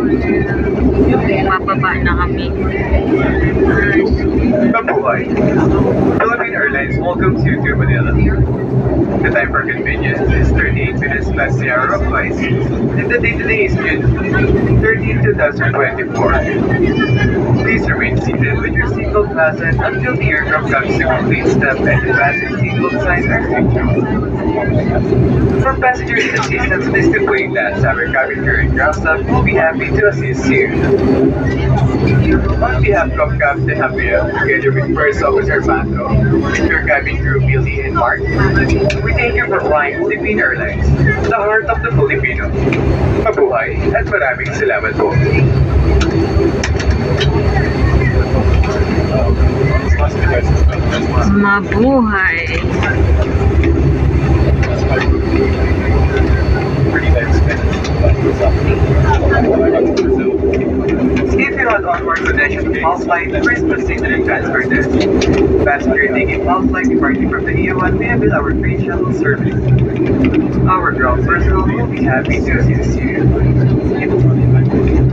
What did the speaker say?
Bababa na kami. Mabuhay! Philippine Airlines welcomes you to Manila. The time for convenience is 38 minutes past the hour of flight, and the date today is June 13, 2024. Please remain seated with your seatbelt fastened until the aircraft comes to complete step and the fasten seatbelt signs are switched. For passengers in assistance, please explain that our cabin crew and ground staff will be happy to assist you. On behalf of Captain Javier, together with First Officer Bando, and your cabin crew Billy and Mark, we thank you for flying Philippine Airlines, the heart of the Filipino. Mabuhay at maraming salamat po. Mabuhay. If you're on onboard connection with Pulse Flight, first proceed to the transfer desk. Passenger taking Pulse Flight departing from the EO1 may avail our free shuttle service. Our ground personnel will be happy to assist you.